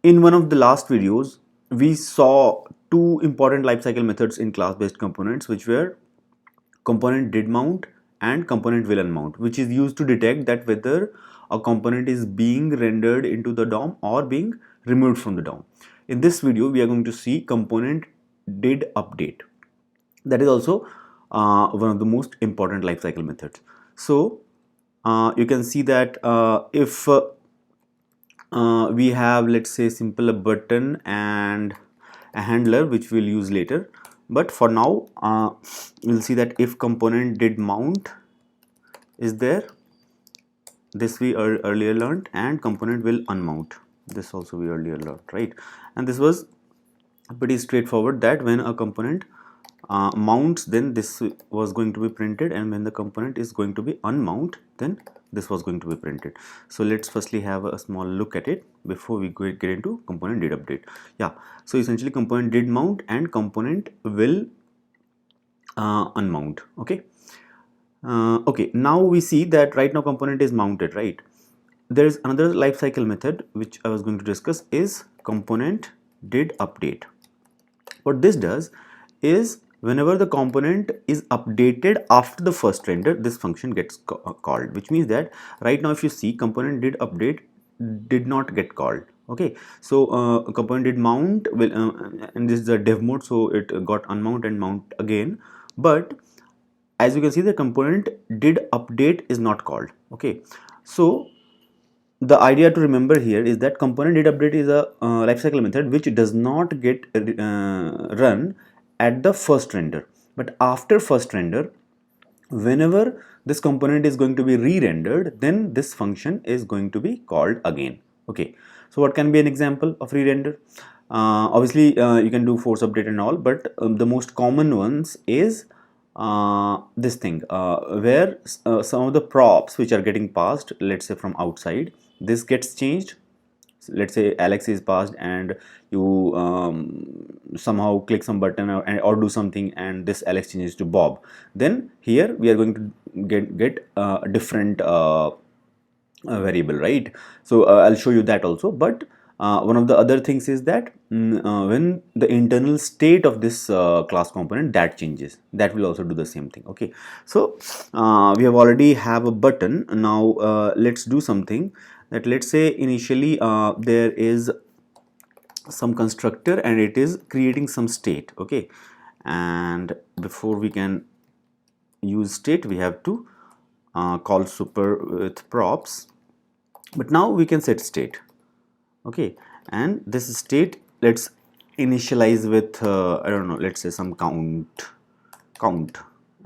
In one of the last videos, we saw two important lifecycle methods in class-based components, which were component did mount and component will unmount, which is used to detect that whether a component is being rendered into the DOM or being removed from the DOM. In this video, we are going to see component did update. That is also one of the most important lifecycle methods. So you can see that if we have, let's say, simple a button and a handler, which we'll use later, but for now we'll see that if component did mount is there, this we earlier learned, and component will unmount, this also we earlier learned, right? And this was pretty straightforward, that when a component mounts, then this was going to be printed, and when the component is going to be unmount, then this was going to be printed. So let's firstly have a small look at it before we get into component did update. Yeah, so essentially component did mount and component will unmount. Okay. Okay, now we see that right now component is mounted, right? There is another lifecycle method which I was going to discuss, is component did update. What this does is, whenever the component is updated after the first render, this function gets called, which means that right now if you see component did update did not get called. Okay, so component did mount will and this is the dev mode, so it got unmount and mount again, but as you can see the component did update is not called. Okay, so the idea to remember here is that component did update is a lifecycle method which does not get run at the first render, but after first render, whenever this component is going to be re-rendered, then this function is going to be called again. Okay, so what can be an example of re-render? Obviously you can do force update and all, but the most common ones is this thing where some of the props which are getting passed, let's say from outside, this gets changed. So let's say Alex is passed and you somehow click some button or do something, and this Alex changes to Bob. Then here we are going to get a different variable, right? So I'll show you that also, but one of the other things is that when the internal state of this class component that changes, that will also do the same thing. Okay, so we have already have a button. Now let's do something, that let's say initially there is some constructor and it is creating some state. Okay, and before we can use state, we have to call super with props, but now we can set state. Okay, and this state let's initialize with I don't know, let's say some count,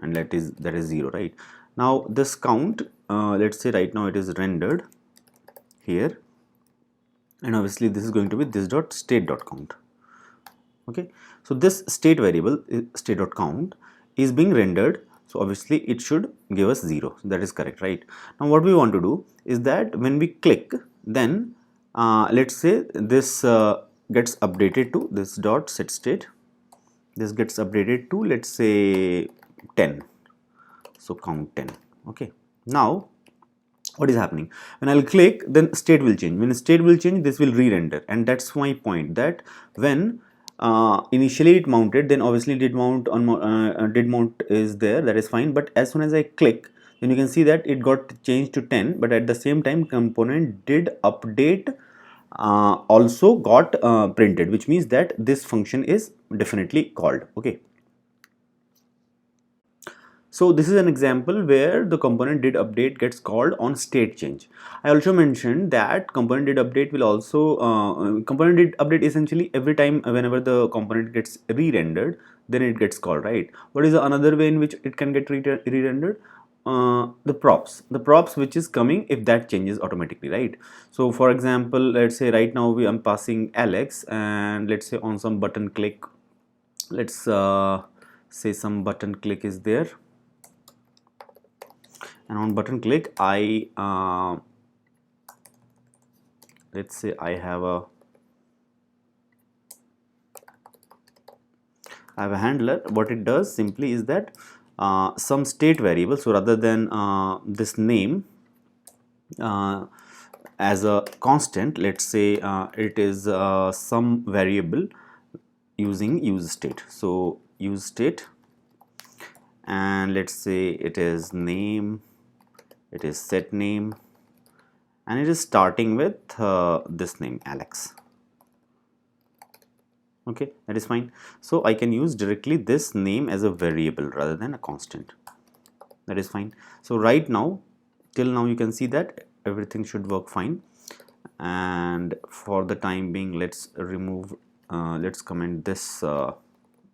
and that is 0, right? Now this count, let's say right now it is rendered here, and obviously this is going to be this dot state dot count. Okay, so this state variable state dot count is being rendered, so obviously it should give us 0. So that is correct, right? Now what we want to do is that when we click, then let's say this gets updated to this dot set state, this gets updated to, let's say, 10, so count 10. Okay, now what is happening, when I'll click, then state will change. When state will change, this will re-render, and that's my point, that when initially it mounted, then obviously did mount on did mount is there, that is fine, but as soon as I click, then you can see that it got changed to 10, but at the same time component did update also got printed, which means that this function is definitely called. Okay, so this is an example where the component did update gets called on state change. I also mentioned that component did update will also component did update essentially every time whenever the component gets re-rendered, then it gets called, right? What is another way in which it can get re-rendered? The props which is coming if that changes automatically, right? So for example, let's say right now I'm passing Alex, and let's say on some button click, let's say some button click is there, and on button click I let's say I have a handler. What it does simply is that some state variable, so rather than this name, as a constant. Let's say it is some variable using use state. So use state, and let's say it is name, it is set name, and it is starting with this name Alex. Okay, that is fine. So I can use directly this name as a variable rather than a constant. That is fine. So right now, till now, you can see that everything should work fine. And for the time being, let's remove, let's comment this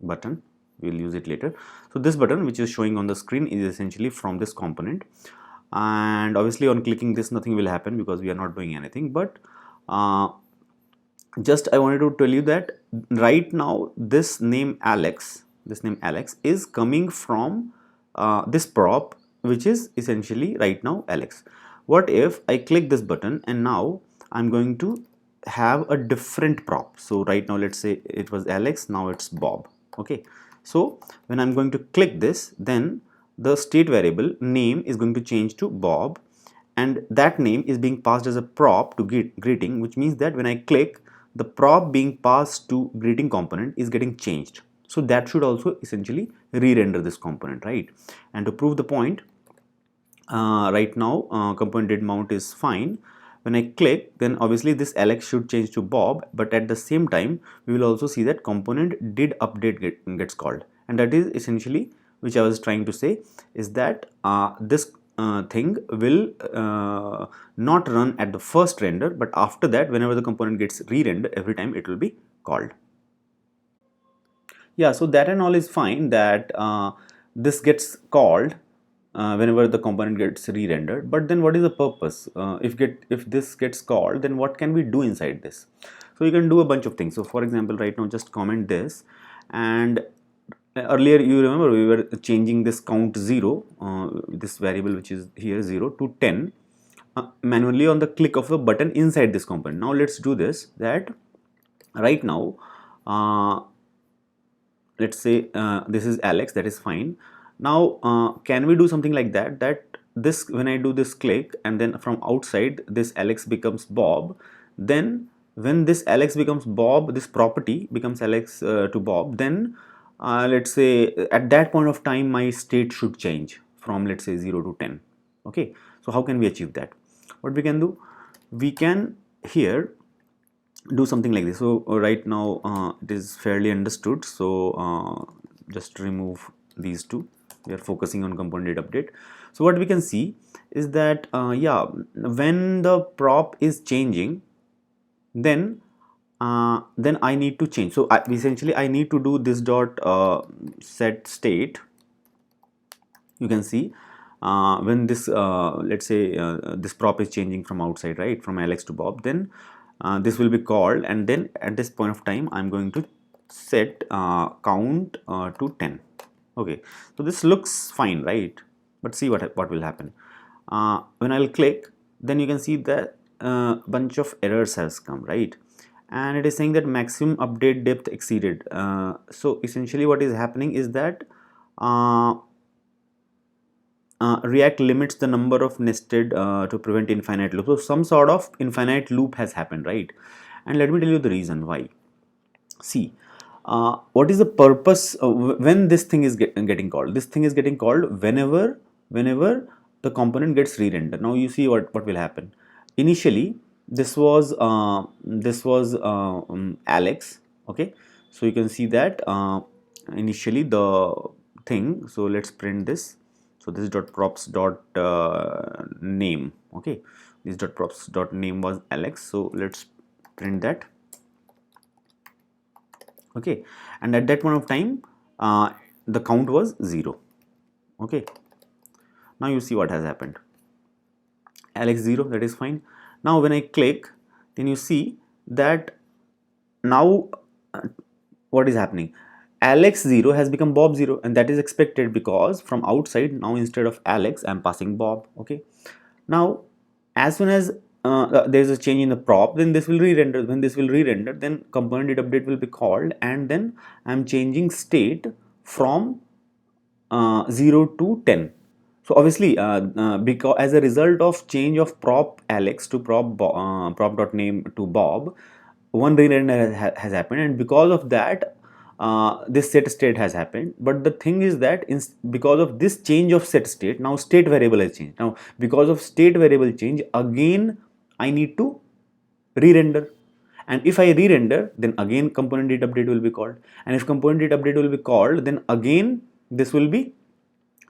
button. We'll use it later. So this button which is showing on the screen is essentially from this component, and obviously on clicking this nothing will happen because we are not doing anything. But just I wanted to tell you that right now this name Alex is coming from this prop, which is essentially right now Alex. What if I click this button and now I'm going to have a different prop? So right now let's say it was Alex, now it's Bob. Okay, so when I'm going to click this, then the state variable name is going to change to Bob, and that name is being passed as a prop to greeting, which means that when I click, the prop being passed to greeting component is getting changed. So that should also essentially re-render this component, right? And to prove the point, right now component did mount is fine. When I click, then obviously this Alex should change to Bob, but at the same time we will also see that component did update gets called, and that is essentially which I was trying to say is that this thing will not run at the first render, but after that whenever the component gets re-rendered, every time it will be called. Yeah, so that and all is fine, that this gets called whenever the component gets re-rendered, but then what is the purpose? If this gets called, then what can we do inside this? So you can do a bunch of things. So for example, right now just comment this, and earlier you remember we were changing this count 0, this variable which is here 0 to 10 manually on the click of a button inside this component. Now let's do this, that right now let's say this is Alex, that is fine. Now can we do something like that, that this, when I do this click and then from outside this Alex becomes Bob, then when this Alex becomes Bob, this property becomes Alex to Bob, then let's say at that point of time my state should change from, let's say, 0 to 10. Okay, so how can we achieve that? What we can do, we can here do something like this. So right now it is fairly understood, so just remove these two. We are focusing on component did update. So what we can see is that yeah, when the prop is changing, then I need to change. So essentially I need to do this dot set state. You can see when this let's say this prop is changing from outside, right, from Alex to Bob, then this will be called, and then at this point of time I'm going to set count to 10. Okay, so this looks fine, right? But see what will happen when I'll click, then you can see that bunch of errors has come, right? And it is saying that maximum update depth exceeded. So essentially what is happening is that React limits the number of nested to prevent infinite loop. So some sort of infinite loop has happened, right? And let me tell you the reason why. See, what is the purpose when this thing is getting called? This thing is getting called whenever the component gets re-rendered. Now you see what will happen. Initially, this was Alex. Okay, so you can see that initially the thing. So let's print this. So this dot props dot name. Okay, this dot props dot name was Alex. So let's print that. Okay, and at that point of time the count was 0. Okay, now you see what has happened. Alex 0, that is fine. Now when I click, then you see that now what is happening, Alex 0 has become Bob 0, and that is expected because from outside now instead of Alex I am passing Bob. Okay, now as soon as there is a change in the prop, then this will re-render. When this will re-render, then component did update will be called, and then I am changing state from 0 to 10. So obviously, because as a result of change of prop Alex to prop dot name to Bob, one re-render has happened, and because of that, this set state has happened. But the thing is that because of this change of set state, now state variable has changed. Now because of state variable change, again I need to re-render. And if I re-render, then again component did update will be called. And if component did update will be called, then again this will be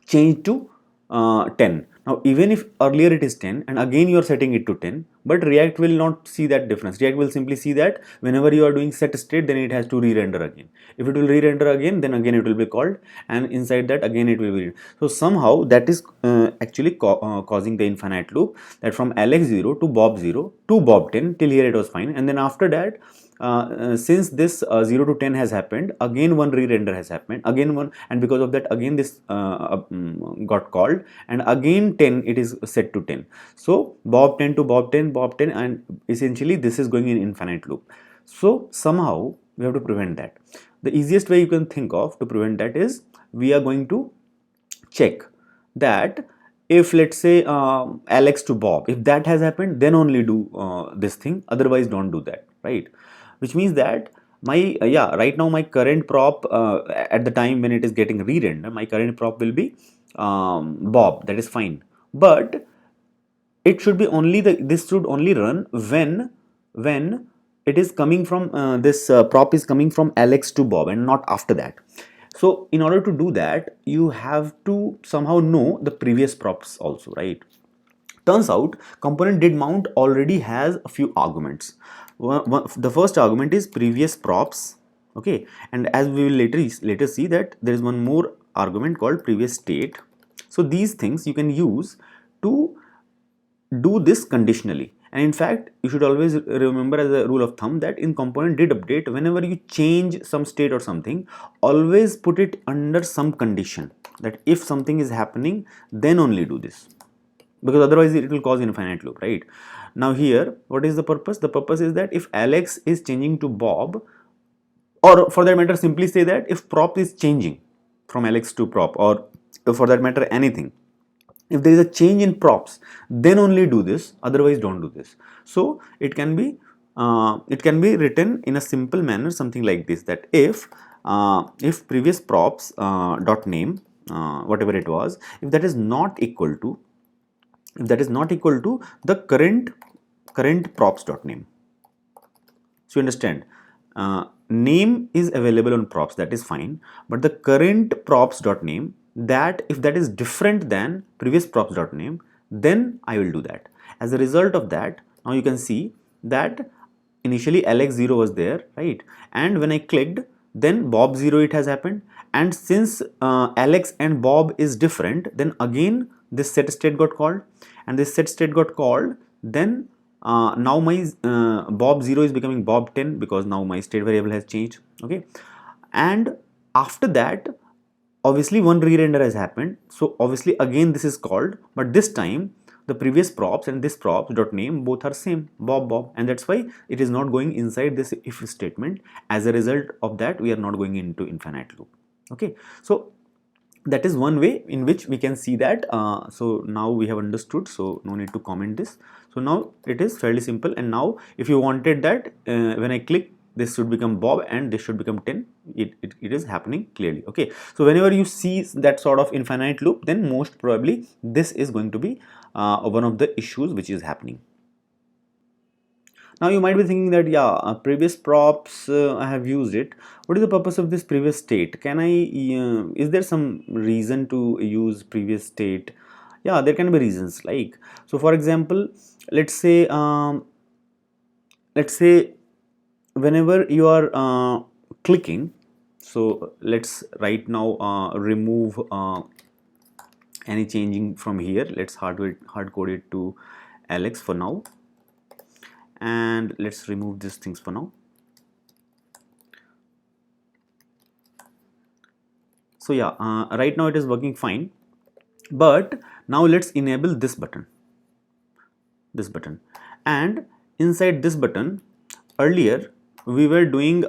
changed to 10. Now even if earlier it is 10 and again you are setting it to 10, but React will not see that difference. React will simply see that whenever you are doing set state, then it has to re-render again. If it will re-render again, then again it will be called, and inside that again it will be. So somehow that is actually causing the infinite loop, that from Alex 0 to Bob 0 to Bob 10, till here it was fine, and then after that since this 0 to 10 has happened, again one re-render has happened, again one, and because of that again this got called, and again 10 it is set to 10. So Bob 10 to Bob 10, Bob 10, and essentially this is going in infinite loop. So somehow we have to prevent that. The easiest way you can think of to prevent that is, we are going to check that if, let's say, Alex to Bob, if that has happened, then only do this thing, otherwise don't do that, right? Which means that my right now my current prop at the time when it is getting re-rendered, my current prop will be Bob, that is fine, but it should be only this should only run when it is coming from this prop is coming from Alex to Bob, and not after that. So in order to do that, you have to somehow know the previous props also, right? Turns out component did mount already has a few arguments. The first argument is previous props, okay, and as we will later see that there is one more argument called previous state. So these things you can use to do this conditionally. And in fact, you should always remember as a rule of thumb that in component did update, whenever you change some state or something, always put it under some condition, that if something is happening, then only do this, because otherwise it will cause infinite loop, right? Now here, what is the purpose? The purpose is that if Alex is changing to Bob, or for that matter simply say that if prop is changing from Alex to prop, or for that matter anything, if there is a change in props, then only do this, otherwise don't do this. So it can be written in a simple manner, something like this, that if previous props dot name, whatever it was, if that is not equal to the current props dot name. So you understand, name is available on props, that is fine, but the current props dot name, that if that is different than previous props dot name, then I will do that. As a result of that, now you can see that initially Alex 0 was there, right? And when I clicked, then Bob 0 it has happened, and since Alex and Bob is different, then again this set state got called, and this set state got called, then now my Bob 0 is becoming Bob 10, because now my state variable has changed, okay? And after that, obviously one re-render has happened, so obviously again this is called, but this time the previous props and this props dot name both are same, Bob, and that's why it is not going inside this if statement. As a result of that, we are not going into infinite loop, okay? So that is one way in which we can see that. So now we have understood, so no need to comment this. So now it is fairly simple, and now if you wanted that when I click, this should become Bob and this should become 10, it is happening clearly, okay? So whenever you see that sort of infinite loop, then most probably this is going to be one of the issues which is happening. Now you might be thinking that, yeah, previous props I have used it. What is the purpose of this previous state? Can I is there some reason to use previous state? Yeah, there can be reasons, like, so for example, let's say whenever you are clicking, so let's right now remove any changing from here. Let's hard code it to Alex for now, and let's remove these things for now. So yeah, right now it is working fine, but now let's enable this button, and inside this button, earlier we were doing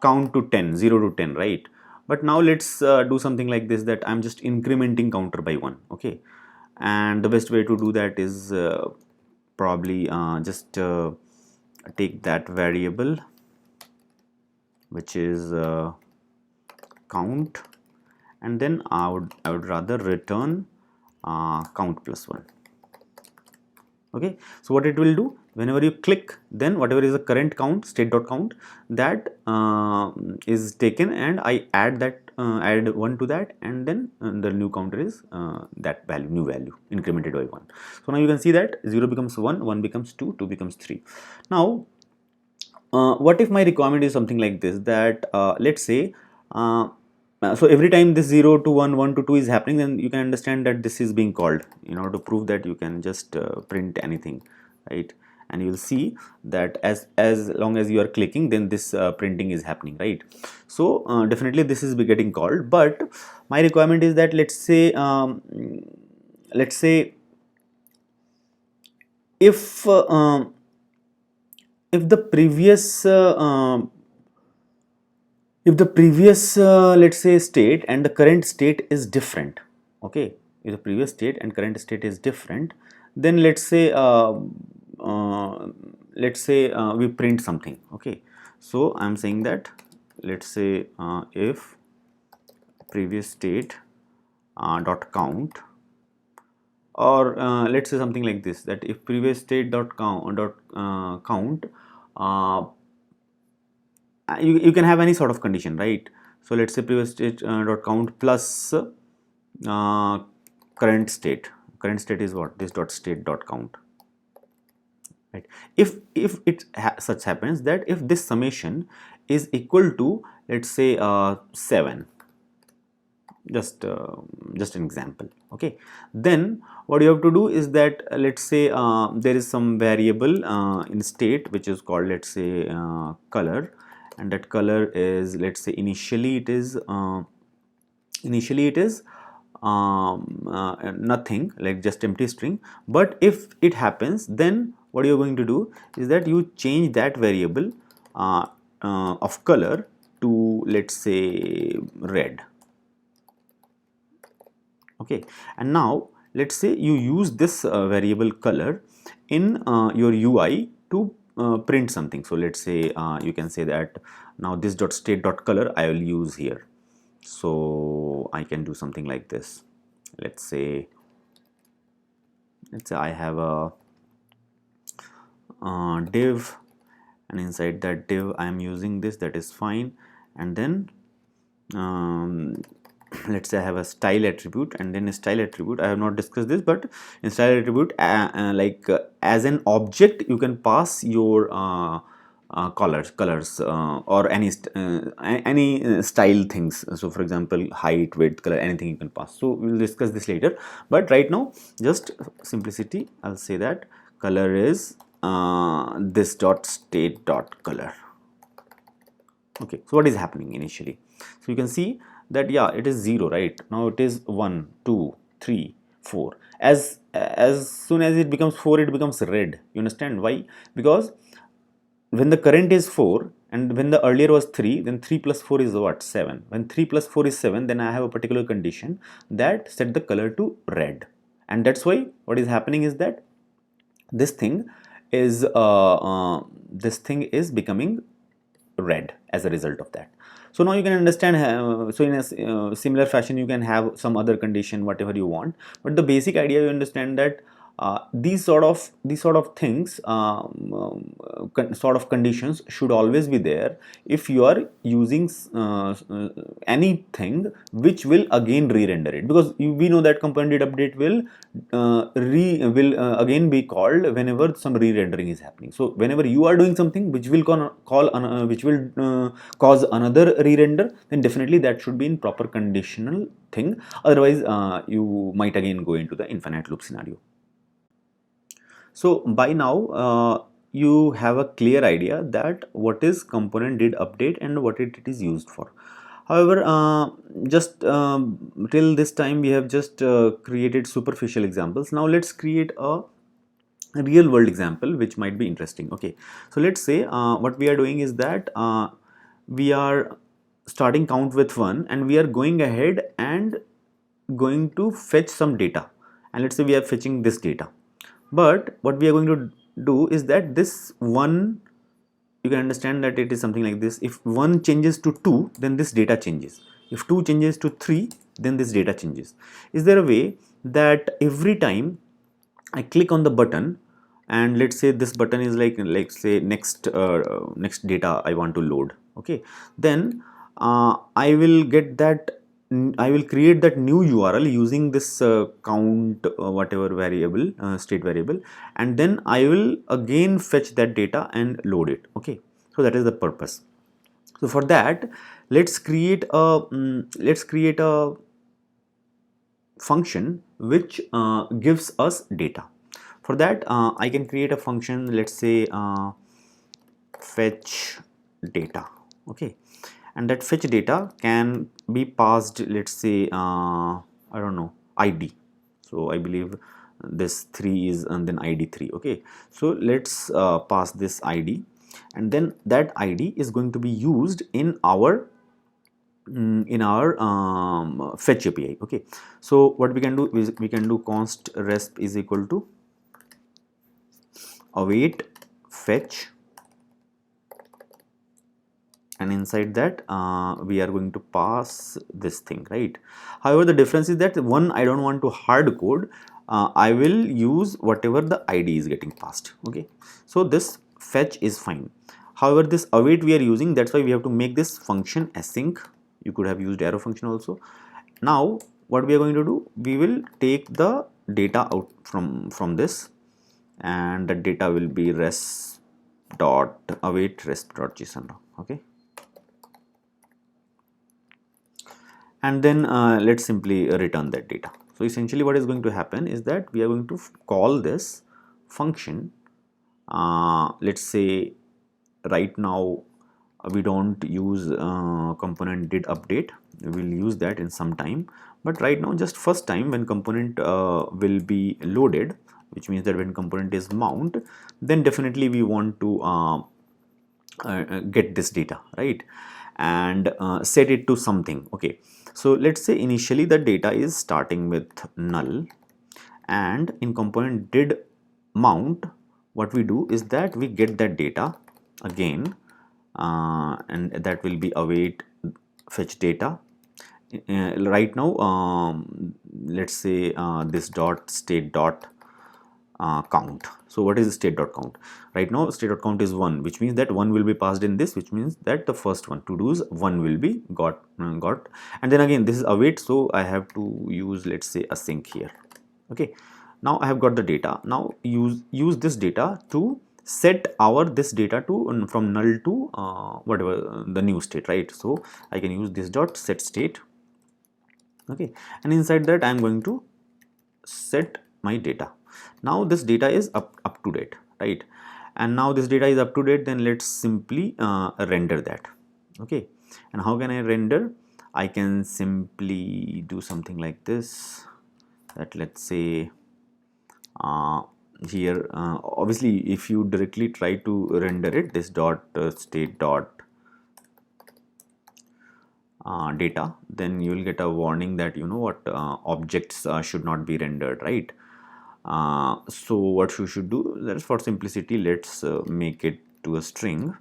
count to 10, 0 to 10, right? But now let's do something like this, that I'm just incrementing counter by 1. Okay, and the best way to do that is probably just take that variable which is count, and then I would rather return count plus 1. Okay, so what it will do, whenever you click, then whatever is the current count, state.count, that is taken, and I add that add 1 to that, and then the new counter is that value, new value incremented by 1. So now you can see that 0 becomes 1, 1 becomes 2, 2 becomes 3. Now what if my requirement is something like this, that let's say so every time this 0 to 1, 1 to 2 is happening, then you can understand that this is being called. In order to prove that, you can just print anything, right? And you will see that as long as you are clicking, then this printing is happening, right? So definitely this is getting called. But my requirement is that, let's say if if the previous let's say state and the current state is different, okay, if the previous state and current state is different, then let's say we print something. Okay, so I'm saying that, let's say if previous state dot count, or let's say something like this, that if previous state dot count you can have any sort of condition, right? So let's say previous state dot count plus current state. Current state is what? This dot state dot count, right? If it such happens that if this summation is equal to, let's say 7, just an example, okay, then what you have to do is that, let's say there is some variable in state which is called, let's say color, and that color is, let's say initially it is nothing, like just empty string. But if it happens, then what you're going to do is that you change that variable of color to, let's say red. Okay, and now let's say you use this variable color in your UI to print something. So let's say you can say that now this dot state dot color I will use here. So I can do something like this. Let's say I have a div, and inside that div I am using this, that is fine. And then let's say I have a style attribute, and then a style attribute, I have not discussed this, but in style attribute as an object you can pass your colors or any style things. So for example, height, width, color, anything you can pass. So we will discuss this later, but right now, just simplicity, I'll say that color is this dot state dot color. Okay, so what is happening initially? So you can see that, yeah, it is 0, right? Now it is 1, 2, 3, 4. As soon as it becomes 4, it becomes red. You understand why? Because when the current is 4 and when the earlier was 3, then 3 plus 4 is what? 7. When 3 plus 4 is 7, then I have a particular condition that set the color to red. And that's why what is happening is that this thing is becoming red as a result of that. So now you can understand, so in a similar fashion you can have some other condition, whatever you want, but the basic idea, you understand that these sort of things, sort of conditions should always be there if you are using anything which will again re-render it, because we know that component did update will again be called whenever some re-rendering is happening. So whenever you are doing something which will cause another re-render, then definitely that should be in proper conditional thing, otherwise you might again go into the infinite loop scenario. So by now you have a clear idea that what is component did update and what it is used for. However, just till this time we have just created superficial examples. Now let's create a real world example which might be interesting. Okay, so let's say what we are doing is that we are starting count with 1 and we are going ahead and going to fetch some data, and let's say we are fetching this data. But what we are going to do is that this 1, you can understand that it is something like this: if 1 changes to 2, then this data changes. If 2 changes to 3, then this data changes. Is there a way that every time I click on the button, and let's say this button is like say next data I want to load, okay, then I will get that, I will create that new URL using this count whatever variable, state variable, and then I will again fetch that data and load it. Okay, so that is the purpose. So for that, let's create a function which gives us data. For that, I can create a function, let's say fetch data. Okay, and that fetch data can be passed, let's say I don't know, ID. So I believe this 3 is, and then ID 3. Okay, so let's pass this ID, and then that ID is going to be used in our fetch API. Okay, so what we can do is we can do const resp is equal to await fetch, and inside that we are going to pass this thing, right? However, the difference is that one, I don't want to hard code, I will use whatever the ID is getting passed. Okay, so this fetch is fine. However, this await we are using, that's why we have to make this function async. You could have used arrow function also. Now what we are going to do, we will take the data out from this, and the data will be res dot await resp dot json. Okay, and then let's simply return that data. So essentially what is going to happen is that we are going to call this function. Let's say right now we don't use component did update, we will use that in some time, but right now just first time when component will be loaded, which means that when component is mount, then definitely we want to get this data, right, and set it to something. Okay, so let's say initially the data is starting with null, and in component did mount, what we do is that we get that data again, and that will be await fetch data. Right now let's say this dot state dot count. So what is the state dot count? Right now state dot count is 1, which means that 1 will be passed in this, which means that the first one to do's 1 will be got, and then again this is await, so I have to use, let's say, async here. Okay, now I have got the data. Now use this data to set our this data to from null to whatever the new state, right? So I can use this dot set state. Okay, and inside that I am going to set my data. Now this data is up to date, right? And now this data is up to date, then let's simply render that. Okay, and how can I render? I can simply do something like this, that let's say here obviously if you directly try to render it, this dot state dot data, then you will get a warning that you know what objects should not be rendered, right? So what you should do, that is for simplicity, let's make it to a string.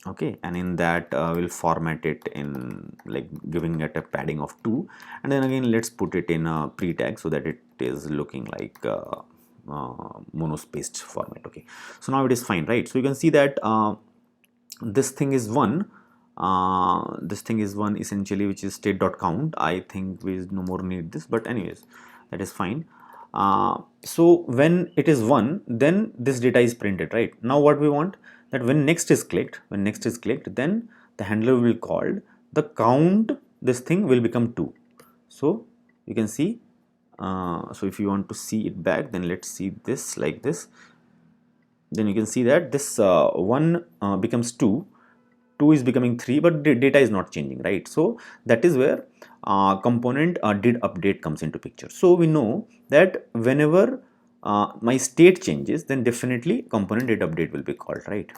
Okay, and in that we'll format it in like giving it a padding of 2, and then again let's put it in a pre-tag so that it is looking like monospaced format. Okay, so now it is fine, right? So you can see that this thing is 1, this thing is 1 essentially, which is state dot count. I think we no more need this, but anyways that is fine. So when it is 1, then this data is printed, right? Now what we want, that when next is clicked, then the handler will called, the count, this thing will become 2. So you can see, so if you want to see it back, then let's see this like this, then you can see that this 1 becomes 2, 2 is becoming 3, but the data is not changing, right? So that is where component did update comes into picture. So we know that whenever my state changes, then definitely component did update will be called, right?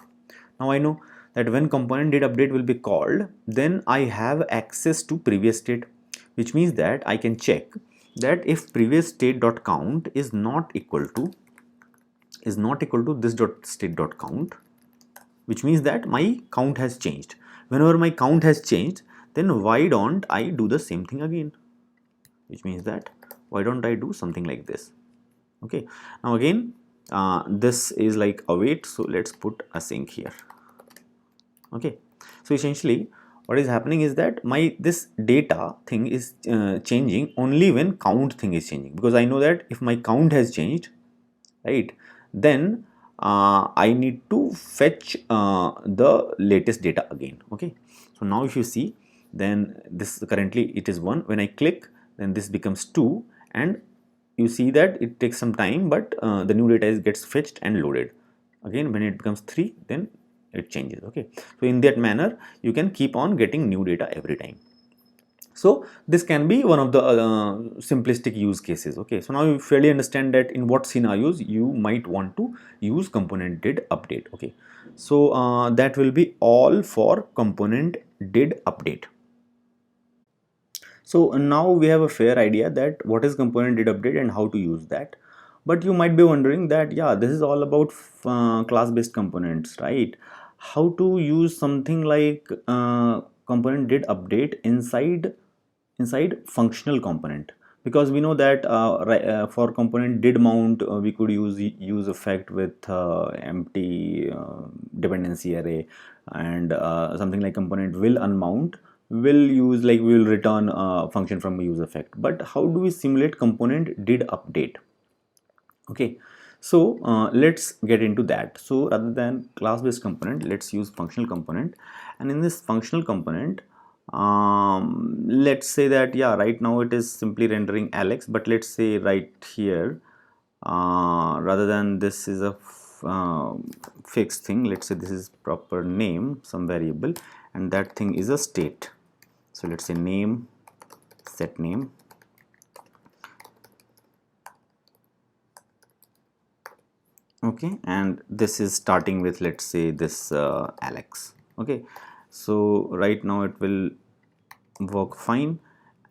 Now I know that when component did update will be called, then I have access to previous state, which means that I can check that if previous state dot count is not equal to this dot state dot count, which means that my count has changed. Whenever my count has changed, then why don't I do the same thing again? Which means that why don't I do something like this? Okay, now again this is like await, so let's put async here. Okay, so essentially what is happening is that my this data thing is changing only when count thing is changing, because I know that if my count has changed, right, then I need to fetch the latest data again. Okay, so now if you see, then this currently it is 1. When I click, then this becomes 2, and you see that it takes some time, but the new data gets fetched and loaded. Again, when it becomes 3, then it changes. Okay, so in that manner you can keep on getting new data every time. So this can be one of the simplistic use cases. Okay, so now you fairly understand that in what scenarios you might want to use component did update. Okay, so that will be all for component did update. So now we have a fair idea that what is component did update and how to use that. But you might be wondering that, yeah, this is all about class based components, right? How to use something like component did update inside functional component, because we know that for component did mount we could use effect with empty dependency array, and something like component will unmount will use like we will return a function from use effect. But how do we simulate component did update? Okay, so let's get into that. So rather than class based component, let's use functional component. And in this functional component, let's say that, yeah, right now it is simply rendering Alex, but let's say right here, rather than this is a fixed thing, let's say this is proper name, some variable, and that thing is a state. So let's say name, set name. Okay, and this is starting with, let's say, this Alex. Okay, so right now it will work fine,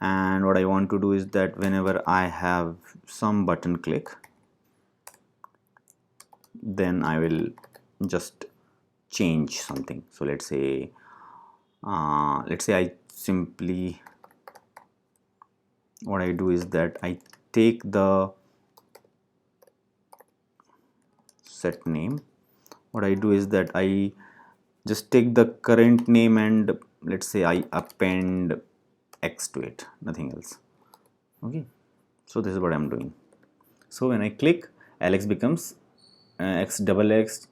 and what I want to do is that whenever I have some button click, then I will just change something. So let's say I simply, what I do is that I take the set name. What I do is that I just take the current name and let's say I append X to it, nothing else. Okay, so this is what I'm doing. So when I click, Alex becomes X double X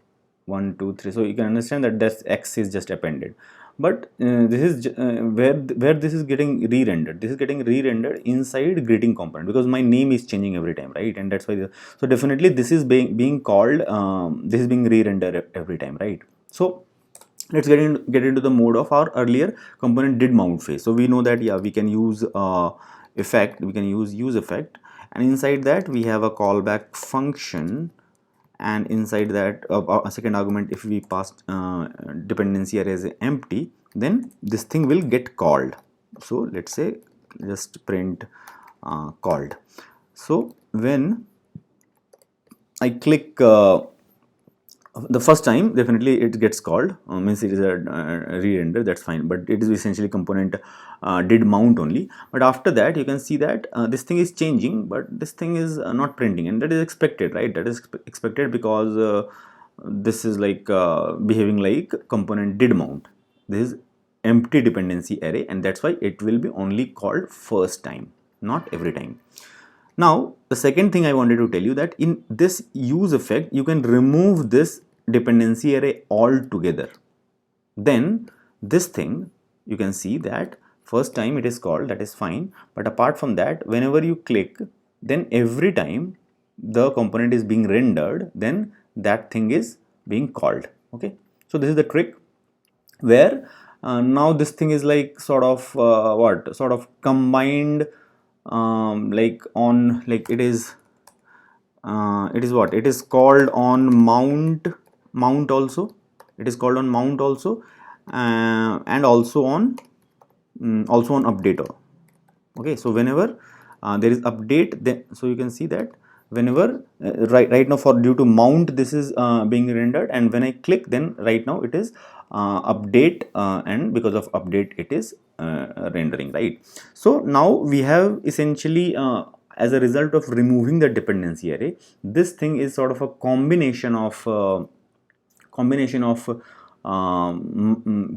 1 2 3. So you can understand that this X is just appended. But this is where this is getting re-rendered. This is getting re-rendered inside greeting component, because my name is changing every time, right? And that's why. So definitely this is being called. This is being re-rendered every time, right? So let's get into the mode of our earlier component did mount phase. So we know that, yeah, we can use effect. We can use effect, and inside that we have a callback function. And inside that a second argument, if we pass dependency array as empty, then this thing will get called. So let's say just print called. So when I click the first time, definitely it gets called, means it is a re-render, that's fine, but it is essentially component did mount only. But after that you can see that this thing is changing, but this thing is not printing, and that is expected, right? That is expected because this is like behaving like component did mount. This is empty dependency array, and that's why it will be only called first time, not every time. Now, the second thing I wanted to tell you, that in this use effect, you can remove this dependency array altogether. Then this thing, you can see that first time it is called, that is fine. But apart from that, whenever you click, then every time the component is being rendered, then that thing is being called. Okay. So this is the trick where now this thing is like sort of combined, like on, like it is what it is called on mount also. It is called on mount also, and also on update. Okay, so whenever there is update, then so you can see that whenever right now, for due to mount, this is being rendered, and when I click, then right now it is update, and because of update it is rendering, right? So now we have essentially as a result of removing the dependency array, this thing is sort of a combination of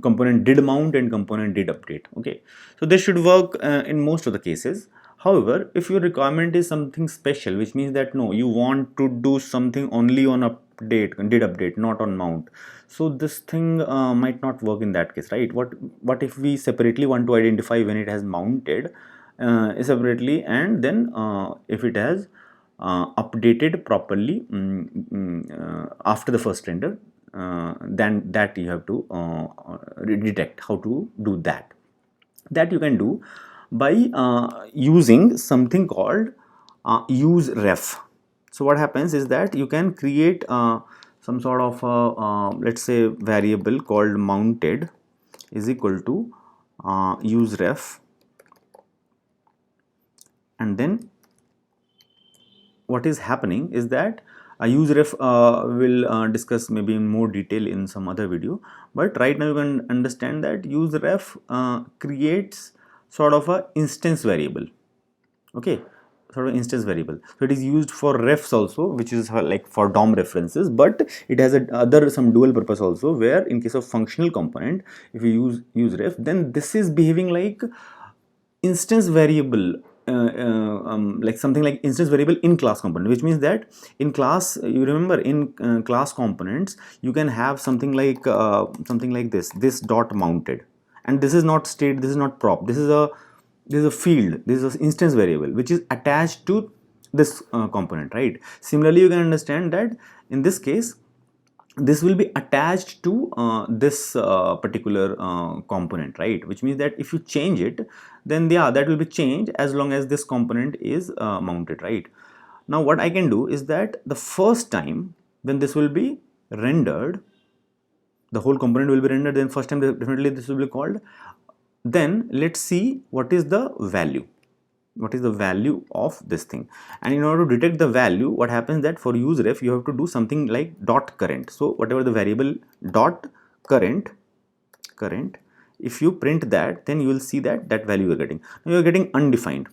component did mount and component did update. Okay, so this should work in most of the cases. However, if your requirement is something special, which means that no, you want to do something only on update, did update, not on mount, so this thing might not work in that case, right? What if we separately want to identify when it has mounted separately, and then if it has updated properly after the first render, then that you have to detect how to do that. That you can do by using something called use ref. So what happens is that you can create some sort of let's say variable called mounted is equal to use ref, and then what is happening is that useref will discuss maybe in more detail in some other video, but right now you can understand that useref creates sort of a instance variable. Okay, sort of instance variable. So it is used for refs also, which is like for DOM references, but it has a other some dual purpose also, where in case of functional component, if you use ref, then this is behaving like instance variable, like something like instance variable in class component, which means that in class, you remember in class components you can have something like this dot mounted, and this is not state, this is not prop, this is a field, this is an instance variable which is attached to this component, right? Similarly, you can understand that in this case this will be attached to this particular component, right? Which means that if you change it, then yeah, that will be changed as long as this component is mounted, right? Now what I can do is that the first time when this will be rendered, the whole component will be rendered, then first time definitely this will be called. Then let's see what is the value, what is the value of this thing. And in order to detect the value, what happens that for use ref you have to do something like dot current. So whatever the variable dot current, if you print that, then you will see that value you are getting. Now you are getting undefined.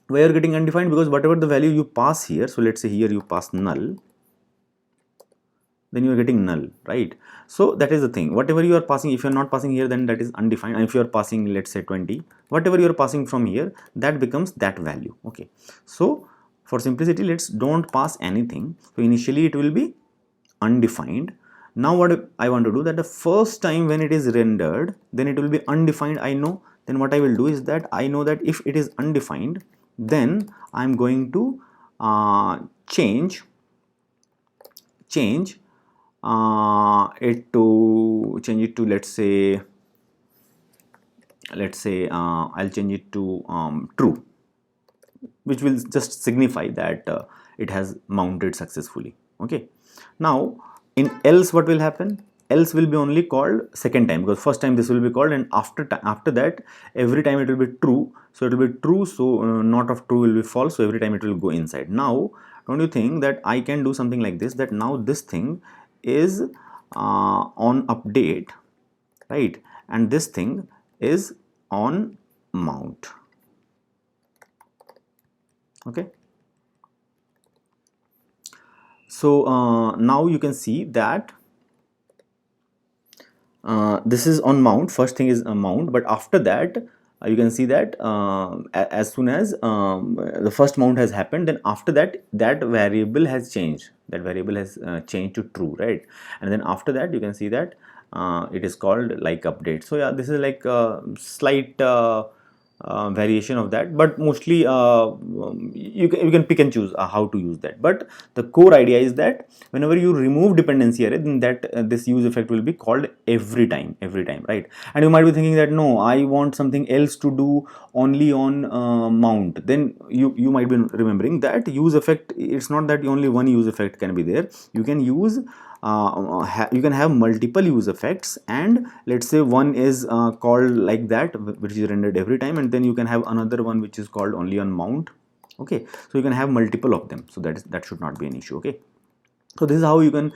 Why you are getting undefined? Because whatever the value you pass here, so let's say here you pass null, then you are getting null, right? So that is the thing, whatever you are passing, if you are not passing here, then that is undefined, and if you are passing let's say 20, whatever you are passing from here, that becomes that value. Okay, so for simplicity, let's don't pass anything. So initially it will be undefined. Now what I want to do, that the first time when it is rendered, then it will be undefined, I know. Then what I will do is that I know that if it is undefined, then I'm going to change it to let's say I'll change it to true, which will just signify that it has mounted successfully. Okay, now in else what will happen, else will be only called second time, because first time this will be called, and after that every time it will be true. So it will be true, so not of true will be false, so every time it will go inside. Now don't you think that I can do something like this, that now this thing is on update, right? And this thing is on mount. Okay, so now you can see that this is on mount, first thing is a mount, but after that you can see that as soon as the first mount has happened, then after that variable has changed, changed to true, right? And then after that you can see that it is called like update. So yeah, this is like a slight variation of that, but mostly you can pick and choose how to use that. But the core idea is that whenever you remove dependency array, then that this use effect will be called every time, right? And you might be thinking that no, I want something else to do only on mount. Then you might be remembering that use effect, it's not that only one use effect can be there. You can use you can have multiple use effects, and let's say one is called like that, which is rendered every time, and then you can have another one which is called only on mount. Okay, so you can have multiple of them, so that should not be an issue. Okay, so this is how you can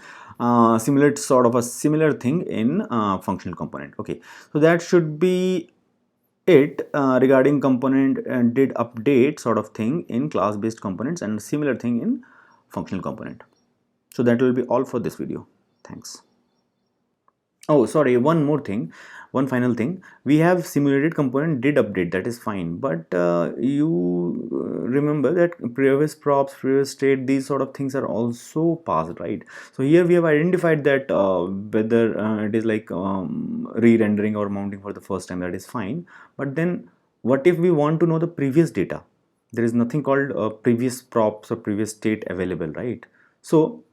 simulate sort of a similar thing in functional component. Okay, so that should be it regarding component and did update sort of thing in class based components, and similar thing in functional component. So that will be all for this video. Thanks. Oh, sorry, one more thing, one final thing. We have simulated component did update, that is fine, but you remember that previous props, previous state, these sort of things are also passed, right? So here we have identified that whether it is like re-rendering or mounting for the first time, that is fine. But then what if we want to know the previous data? There is nothing called previous props or previous state available, right? So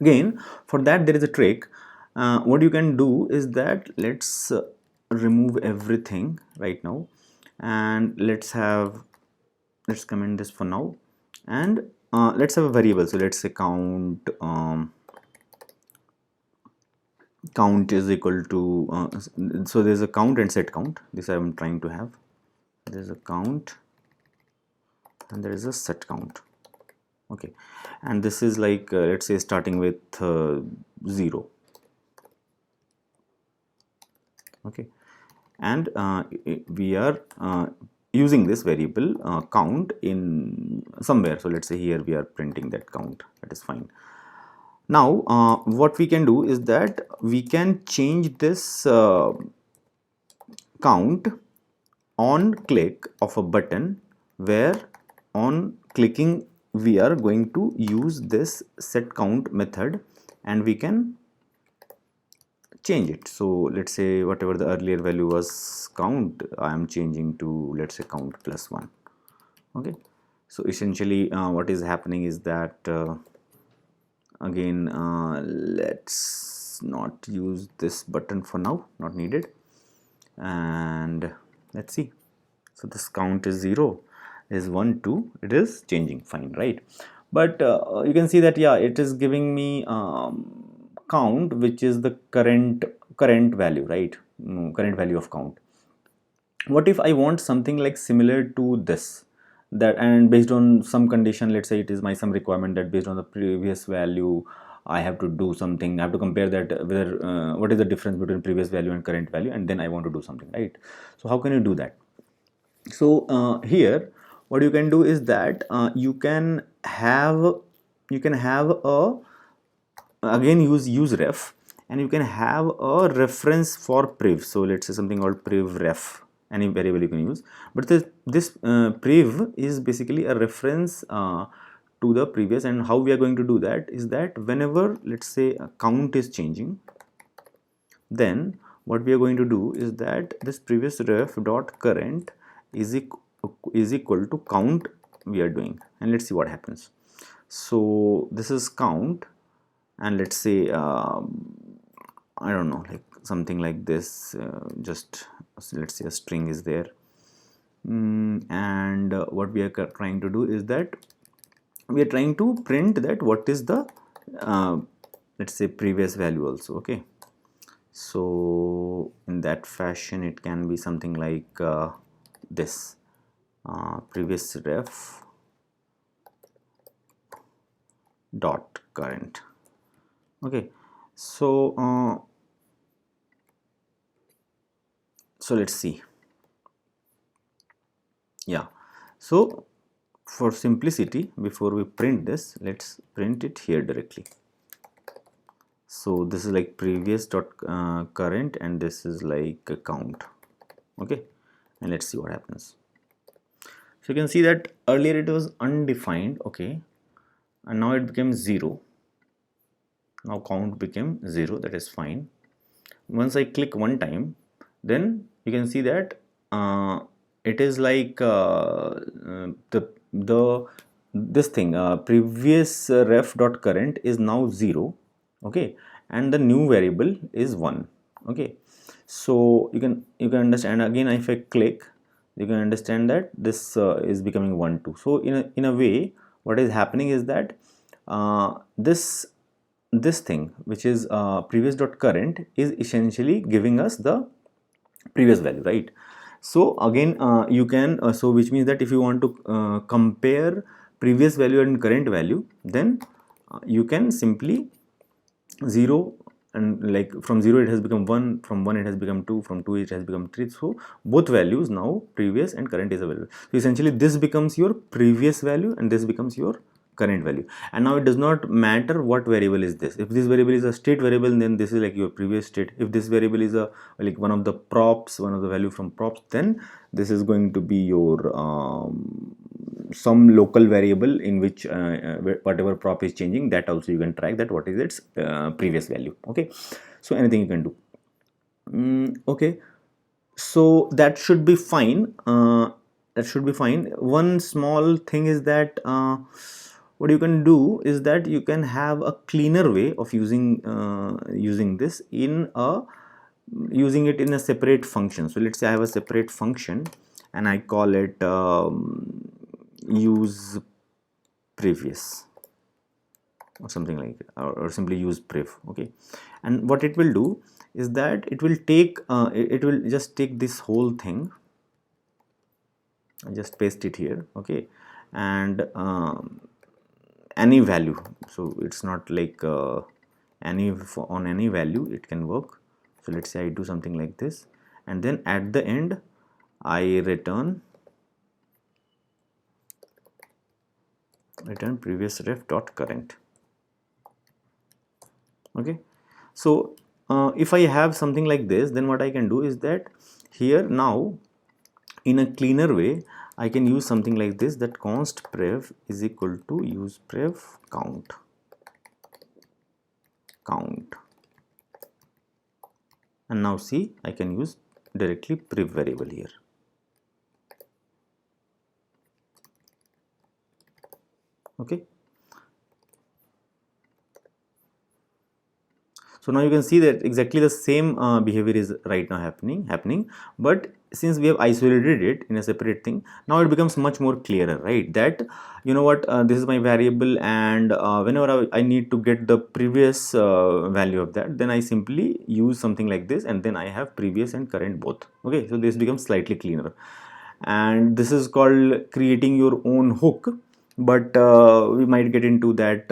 again, for that there is a trick. What you can do is that let's remove everything right now, and let's comment this for now, and let's have a variable. So let's say count count is equal to so there's a count and set count. This I'm trying to have. There's a count and there is a set count. Okay, and this is like let's say starting with 0. Okay, and we are using this variable count in somewhere. So let's say here we are printing that count, that is fine. Now what we can do is that we can change this count on click of a button, where on clicking we are going to use this set count method, and we can change it. So let's say whatever the earlier value was count, I am changing to, let's say, count plus 1. Okay, so essentially what is happening is that again let's not use this button for now, not needed, and let's see. So this count is 0, is 1, 2, it is changing, fine, right? But you can see that, yeah, it is giving me count which is the current value, right? Current value of count. What if I want something like similar to this, that, and based on some condition, let's say it is my some requirement that based on the previous value I have to do something, I have to compare that whether what is the difference between previous value and current value, and then I want to do something, right? So how can you do that? So here what you can do is that you can have a, again use ref, and you can have a reference for priv. So let's say something called priv ref, any variable you can use, but this priv is basically a reference to the previous. And how we are going to do that is that whenever, let's say, a count is changing, then what we are going to do is that this previous ref dot current is equal to count we are doing, and let's see what happens. So this is count, and let's say I don't know, like something like this, just let's say a string is there, and what we are trying to do is that we are trying to print that what is the let's say previous value also. Okay, so in that fashion it can be something like this previous ref dot current. Okay, so so let's see. Yeah, so for simplicity, before we print this, let's print it here directly. So this is like previous dot current, and this is like a count. Okay, and let's see what happens. So you can see that earlier it was undefined. Okay, and now it became 0. Now count became 0, that is fine. Once I click one time, then you can see that it is like this thing previous ref dot current is now 0. Okay, and the new variable is 1. Okay, so you can understand. Again, if I click, you can understand that this is becoming 1, 2. So in a way, what is happening is that this this thing which is previous dot current is essentially giving us the previous value, right? So again you can so which means that if you want to compare previous value and current value, then you can simply 0, and like from 0 it has become 1, from 1 it has become 2, from 2 it has become 3. So both values now, previous and current, is available. So essentially this becomes your previous value and this becomes your current value. And now it does not matter what variable is this. If this variable is a state variable, then this is like your previous state. If this variable is a like one of the props, one of the value from props, then this is going to be your some local variable in which whatever prop is changing, that also you can track that what is its previous value. Okay, so anything you can do. Okay, so that should be fine. That should be fine. One small thing is that what you can do is that you can have a cleaner way of using this in a using it in a separate function. So let's say I have a separate function and I call it use previous or something like that, or simply use prev. Okay, and what it will do is that it will take it will just take this whole thing, I just paste it here. Okay, and any value, so it's not like any on any value it can work. So let's say I do something like this, and then at the end I return previous ref dot current. Okay, so if I have something like this, then what I can do is that here now in a cleaner way I can use something like this, that const prev is equal to use prev count, and now see I can use directly prev variable here. Okay, so now you can see that exactly the same behavior is right now happening, but since we have isolated it in a separate thing, now it becomes much more clearer, right? That you know what, this is my variable, and whenever I need to get the previous value of that, then I simply use something like this, and then I have previous and current both. Okay, so this becomes slightly cleaner, and this is called creating your own hook, but we might get into that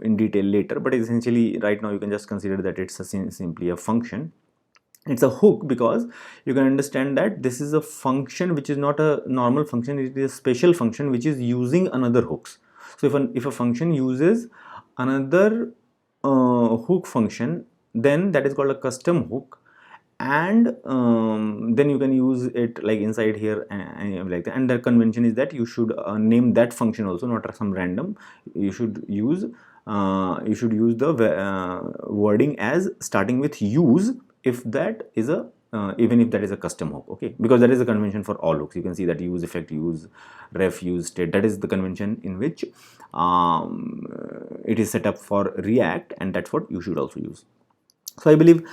in detail later. But essentially right now you can just consider that it's simply a function. It's a hook because you can understand that this is a function which is not a normal function, it is a special function which is using another hooks. So if a function uses another hook function, then that is called a custom hook, and then you can use it like inside here and like that. And the convention is that you should name that function also, not some random. You should use the wording as starting with use if that is a even if that is a custom hook. Okay, because that is the convention for all hooks. You can see that use effect, use ref, use state, that is the convention in which it is set up for React, and that's what you should also use. So I believe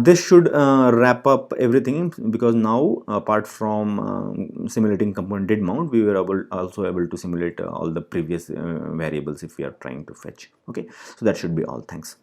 this should wrap up everything, because now apart from simulating component did mount, we were also able to simulate all the previous variables if we are trying to fetch. Okay, so that should be all. Thanks.